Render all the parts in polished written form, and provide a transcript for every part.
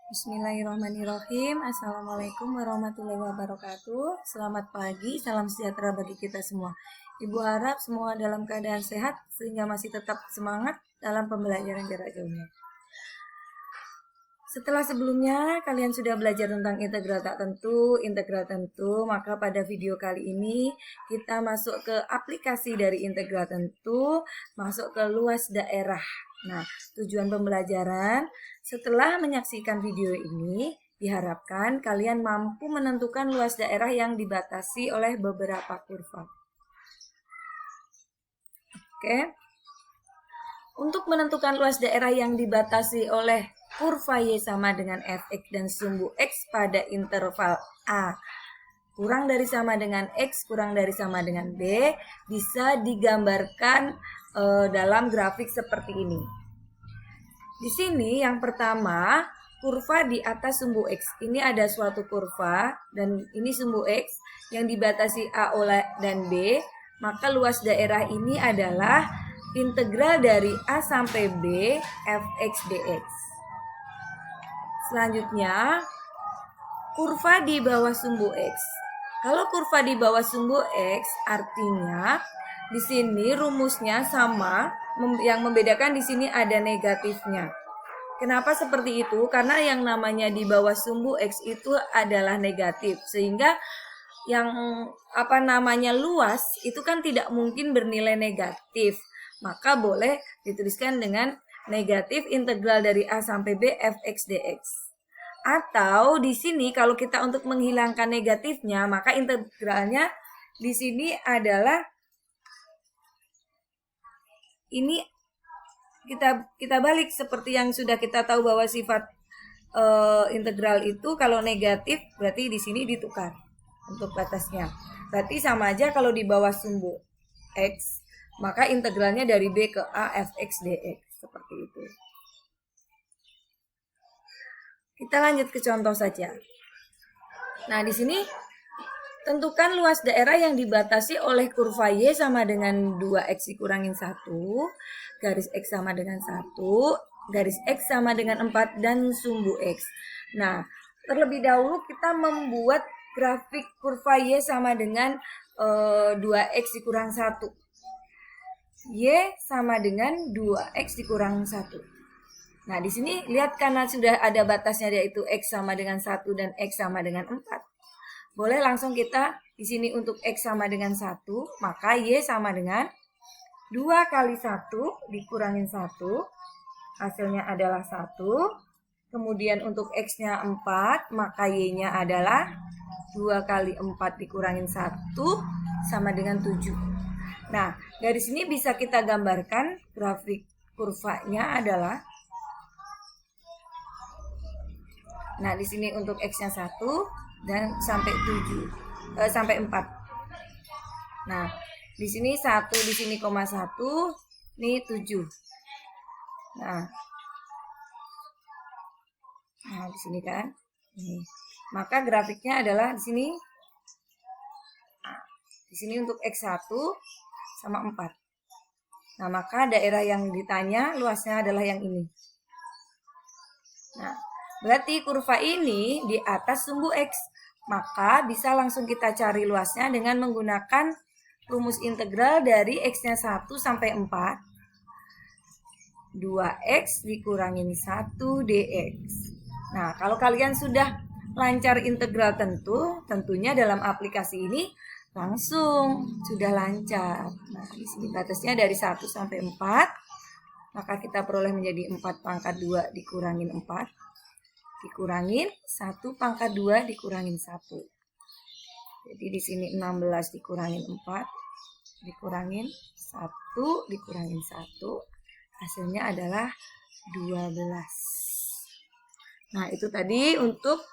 Bismillahirrahmanirrahim. Assalamualaikum warahmatullahi wabarakatuh. Selamat pagi, salam sejahtera bagi kita semua. Ibu harap semua dalam keadaan sehat sehingga masih tetap semangat dalam pembelajaran jarak jauhnya. Setelah sebelumnya kalian sudah belajar tentang integral tentu, maka pada video kali ini kita masuk ke aplikasi dari integral tentu, masuk ke luas daerah. Nah, tujuan pembelajaran setelah menyaksikan video ini, diharapkan kalian mampu menentukan luas daerah yang dibatasi oleh beberapa kurva. Oke. Untuk menentukan luas daerah yang dibatasi oleh kurva Y sama dengan fx dan sumbu x pada interval A kurang dari sama dengan X kurang dari sama dengan B bisa digambarkan dalam grafik seperti ini. Di sini yang pertama kurva di atas sumbu X. Ini ada suatu kurva dan ini sumbu X yang dibatasi A oleh dan B. Maka luas daerah ini adalah integral dari A sampai B fx dx. Selanjutnya, kurva di bawah sumbu X. Kalau kurva di bawah sumbu X, artinya di sini rumusnya sama, yang membedakan di sini ada negatifnya. Kenapa seperti itu? Karena yang namanya di bawah sumbu X itu adalah negatif, sehingga yang luas itu kan tidak mungkin bernilai negatif. Maka boleh dituliskan dengan negatif integral dari A sampai B fx dx. Atau di sini kalau kita untuk menghilangkan negatifnya, maka integralnya di sini adalah ini kita balik seperti yang sudah kita tahu bahwa sifat integral itu kalau negatif berarti di sini ditukar untuk batasnya. Berarti sama aja kalau di bawah sumbu X, maka integralnya dari B ke A fx dx seperti itu. Kita lanjut ke contoh saja. Nah, di sini tentukan luas daerah yang dibatasi oleh kurva Y sama dengan 2x dikurangin 1, garis X sama dengan 1, garis X sama dengan 4, dan sumbu X. Nah, terlebih dahulu kita membuat grafik kurva Y sama dengan 2x dikurang 1. Y sama dengan 2x dikurang 1. Nah, di sini lihat karena sudah ada batasnya yaitu X sama dengan 1 dan X sama dengan 4. Boleh langsung kita di sini untuk X sama dengan 1, maka Y sama dengan 2 kali 1 dikurangin 1, hasilnya adalah 1. Kemudian untuk X-nya 4, maka Y-nya adalah 2 kali 4 dikurangin 1 sama dengan 7. Nah, dari sini bisa kita gambarkan grafik kurvanya adalah, nah di sini untuk X-nya 1 dan sampai 4. Nah, di sini 1, di sini 1, ini 7. Nah, di sini kan. Ini. Maka grafiknya adalah di sini. Nah, di sini untuk X1 sama 4. Nah, maka daerah yang ditanya luasnya adalah yang ini. Nah, berarti kurva ini di atas sumbu X. Maka bisa langsung kita cari luasnya dengan menggunakan rumus integral dari X-nya 1 sampai 4. 2X dikurangin 1 dx. Nah, kalau kalian sudah lancar integral tentunya dalam aplikasi ini langsung sudah lancar. Nah, di sini batasnya dari 1 sampai 4. Maka kita peroleh menjadi 4 pangkat 2 dikurangin 4. Dikurangin 1 pangkat 2 dikurangin 1. Jadi di sini 16 dikurangin 4. Dikurangin 1 dikurangin 1. Hasilnya adalah 12. Nah, itu tadi untuk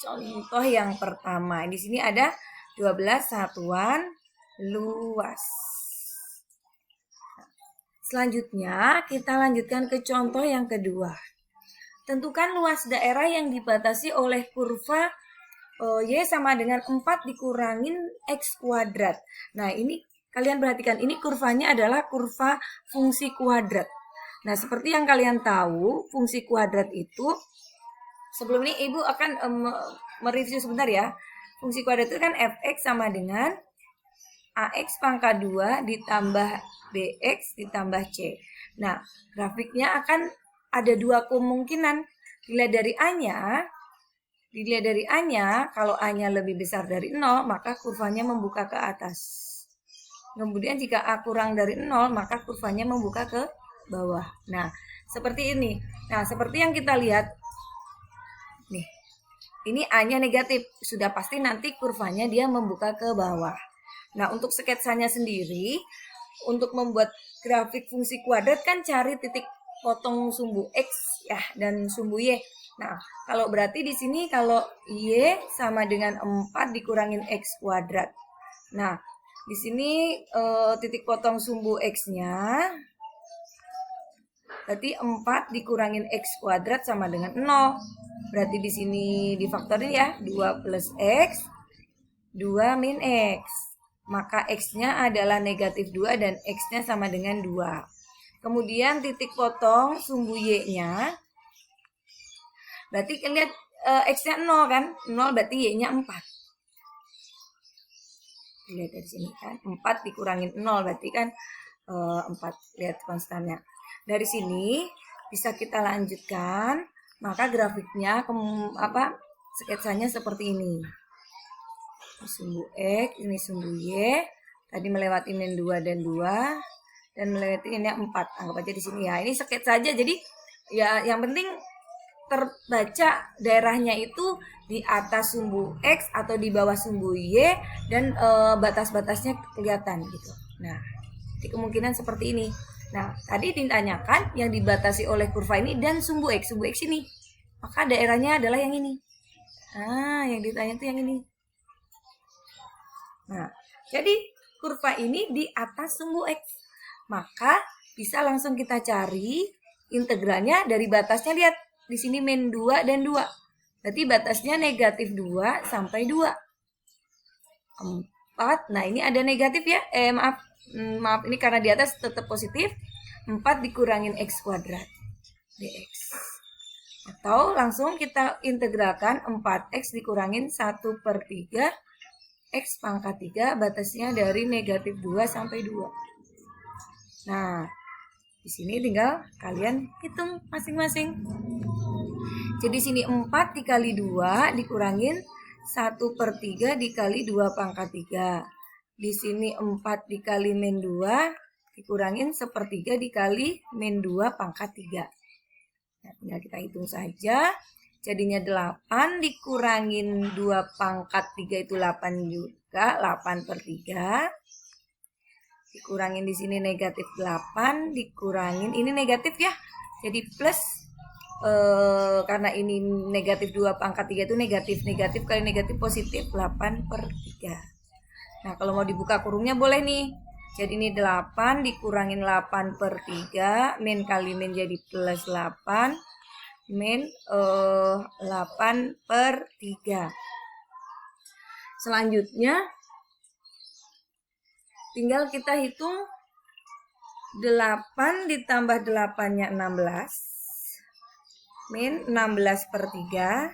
contoh yang pertama. Di sini ada 12 satuan luas. Selanjutnya kita lanjutkan ke contoh yang kedua. Tentukan luas daerah yang dibatasi oleh kurva Y sama dengan 4 dikurangin X kuadrat. Nah, ini kalian perhatikan, ini kurvanya adalah kurva fungsi kuadrat. Nah, seperti yang kalian tahu, fungsi kuadrat itu sebelum ini Ibu akan mereview sebentar ya. Fungsi kuadrat itu kan fx sama dengan ax pangkat 2 ditambah bx ditambah c. Nah, grafiknya akan ada dua kemungkinan. Dilihat dari A-nya, kalau A-nya lebih besar dari 0, maka kurvanya membuka ke atas. Kemudian jika A kurang dari 0, maka kurvanya membuka ke bawah. Nah, seperti ini. Nah, seperti yang kita lihat, nih, ini A-nya negatif. Sudah pasti nanti kurvanya dia membuka ke bawah. Nah, untuk sketsanya sendiri, untuk membuat grafik fungsi kuadrat kan cari titik potong sumbu X ya dan sumbu Y. Nah, kalau berarti di sini kalau Y sama dengan 4 dikurangin X kuadrat. Nah, di sini titik potong sumbu X-nya berarti 4 dikurangin X kuadrat sama dengan 0. Berarti di sini difaktorin ya, 2 plus X, 2 min X. Maka X-nya adalah negatif 2 dan X-nya sama dengan 2. Kemudian titik potong sumbu Y-nya, berarti lihat X-nya 0 kan, 0 berarti Y-nya 4. Lihat dari sini kan, 4 dikurangin 0 berarti kan 4, lihat konstannya. Dari sini bisa kita lanjutkan, maka grafiknya sketsanya seperti ini. Sumbu X, ini sumbu Y, tadi melewati min 2 dan 2, dan melewati ini 4, anggap aja di sini ya. Ini sketsa saja, jadi ya yang penting terbaca daerahnya itu di atas sumbu X atau di bawah sumbu Y, dan batas-batasnya kelihatan gitu. Nah, di kemungkinan seperti ini. Nah, tadi ditanyakan yang dibatasi oleh kurva ini dan sumbu X ini, maka daerahnya adalah yang ini. Nah, yang ditanya itu yang ini. Nah, jadi kurva ini di atas sumbu X. Maka bisa langsung kita cari integralnya dari batasnya. Lihat, di sini min 2 dan 2. Berarti batasnya negatif 2 sampai 2. 4, nah ini ada negatif ya. Maaf, ini karena di atas tetap positif. 4 dikurangin X kuadrat, dx. Atau langsung kita integralkan 4X dikurangin 1/3 X pangkat 3, batasnya dari negatif 2 sampai 2. Nah, di sini tinggal kalian hitung masing-masing. Jadi sini 4 dikali 2 dikurangin 1/3 dikali 2 pangkat 3. Di sini 4 dikali min 2 dikurangin 1/3 dikali min 2 pangkat 3. Nah, tinggal kita hitung saja. Jadinya 8 dikurangin 2 pangkat 3 itu 8 juga, 8/3. Dikurangin di sini negatif 8, dikurangin, ini negatif ya. Jadi plus, karena ini negatif 2 pangkat 3 itu negatif kali negatif positif, 8/3. Nah, kalau mau dibuka kurungnya boleh nih. Jadi ini 8 dikurangin 8/3, min kali min jadi plus 8. Min 8/3. Selanjutnya tinggal kita hitung 8 ditambah 8-nya 16 min 16/3.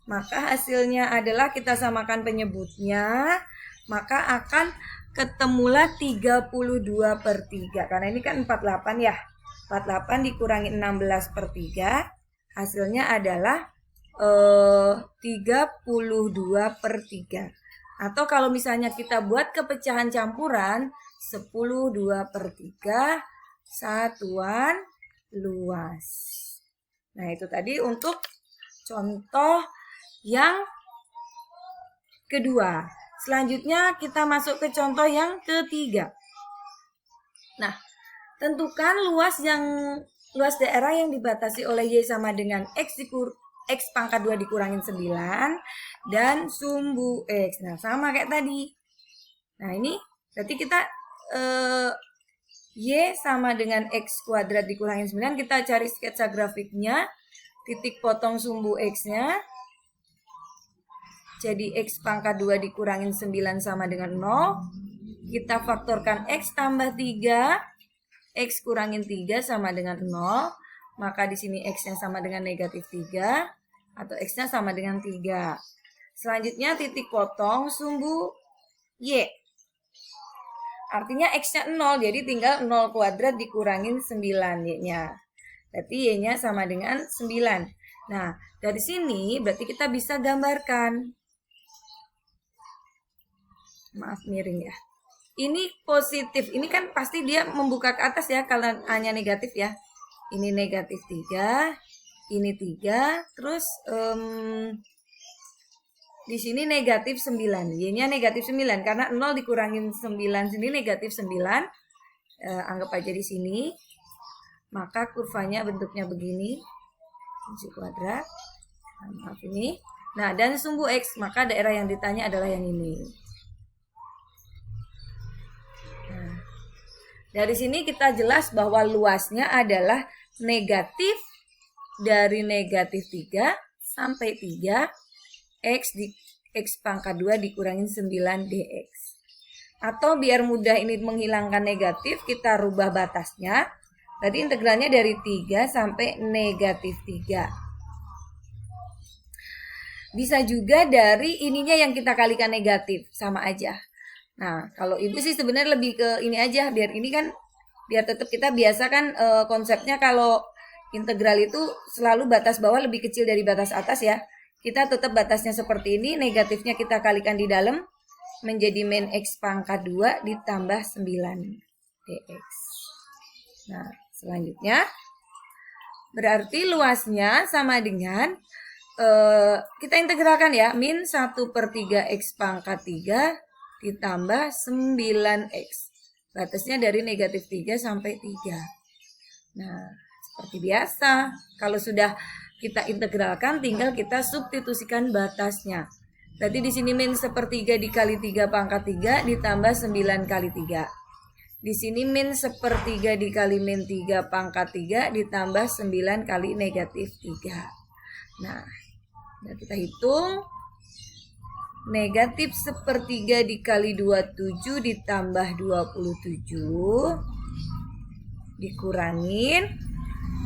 Maka hasilnya adalah kita samakan penyebutnya, maka akan ketemulah 32/3. Karena ini kan 48 ya. 48 dikurangi 16/3. Hasilnya adalah 32/3. Atau kalau misalnya kita buat kepecahan campuran, 10/2/3 satuan luas. Nah, itu tadi untuk contoh yang kedua. Selanjutnya kita masuk ke contoh yang ketiga. Nah, tentukan luas daerah yang dibatasi oleh Y sama dengan X pangkat 2 dikurangin 9 dan sumbu X. Nah, sama kayak tadi. Nah, ini berarti kita Y sama dengan X kuadrat dikurangin 9. Kita cari sketsa grafiknya. Titik potong sumbu X-nya. Jadi X pangkat 2 dikurangin 9 sama dengan 0. Kita faktorkan X tambah 3. X kurangin 3 sama dengan 0, maka di sini X yang sama dengan negatif 3. atau X-nya sama dengan 3. Selanjutnya titik potong sumbu Y. Artinya X-nya 0, jadi tinggal 0 kuadrat dikurangin 9 Y-nya. Berarti Y-nya sama dengan 9. Nah, dari sini berarti kita bisa gambarkan. Maaf miring ya. Ini positif, ini kan pasti dia membuka ke atas ya, kalau hanya negatif ya. Ini negatif 3, ini 3, terus di sini negatif 9, Y-nya negatif 9, karena 0 dikurangin 9 sini negatif 9, anggap aja di sini, maka kurvanya bentuknya begini, fungsi kuadrat, maaf ini, nah dan sumbu X, maka daerah yang ditanya adalah yang ini. Nah, dari sini kita jelas bahwa luasnya adalah negatif dari negatif 3 sampai 3 X di X pangkat 2 dikurangin 9 dx. Atau biar mudah ini menghilangkan negatif, kita rubah batasnya. Berarti integralnya dari 3 sampai negatif 3. Bisa juga dari ininya yang kita kalikan negatif, sama aja. Nah, kalau ibu sih sebenarnya lebih ke ini aja, biar ini kan, biar tetap kita biasa kan konsepnya kalau integral itu selalu batas bawah lebih kecil dari batas atas ya. Kita tetap batasnya seperti ini, negatifnya kita kalikan di dalam, menjadi min X pangkat 2 ditambah 9 dx. Nah, selanjutnya, berarti luasnya sama dengan, kita integralkan ya, min 1/3 X pangkat 3 ditambah 9X. Batasnya dari negatif 3 sampai 3. Nah, seperti biasa, kalau sudah kita integralkan, tinggal kita substitusikan batasnya. Berarti di sini min 1/3 dikali 3 pangkat 3 ditambah 9 kali 3. Di sini min 1/3 dikali min 3 pangkat 3 ditambah 9 kali negatif 3. Nah, kita hitung. Negatif 1/3 dikali 27 ditambah 27 dikurangin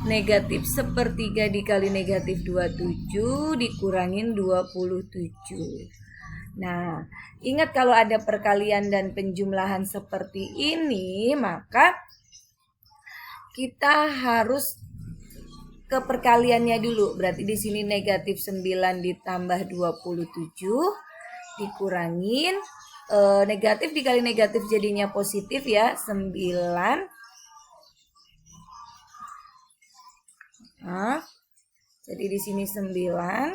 negatif 1/3 dikali negatif 27 dikurangin 27. Nah, ingat kalau ada perkalian dan penjumlahan seperti ini, maka kita harus ke perkaliannya dulu. Berarti di sini negatif 9 ditambah 27 dikurangin negatif dikali negatif jadinya positif ya, 9. Nah, jadi di sini 9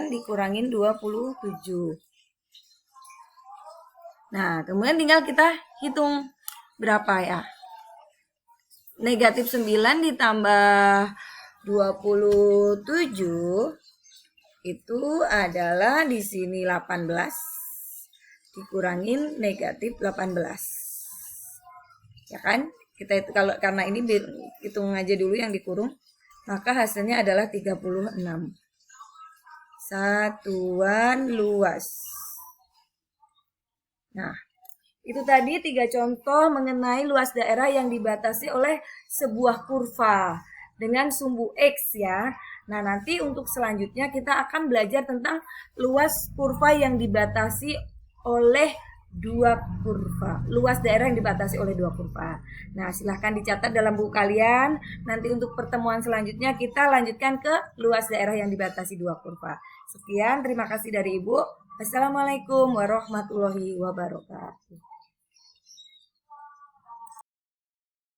dikurangin 27. Nah, kemudian tinggal kita hitung berapa ya. Negatif 9 ditambah 27 itu adalah di sini 18 dikurangin negatif 18. Ya kan? Kita itu kalau karena ini hitung aja dulu yang dikurung, maka hasilnya adalah 36. Satuan luas. Nah, itu tadi 3 contoh mengenai luas daerah yang dibatasi oleh sebuah kurva dengan sumbu X ya. Nah, nanti untuk selanjutnya kita akan belajar tentang luas kurva yang dibatasi oleh 2 kurva. Luas daerah yang dibatasi oleh 2 kurva. Nah, silahkan dicatat dalam buku kalian. Nanti untuk pertemuan selanjutnya kita lanjutkan ke luas daerah yang dibatasi 2 kurva. Sekian, terima kasih dari Ibu. Assalamualaikum warahmatullahi wabarakatuh.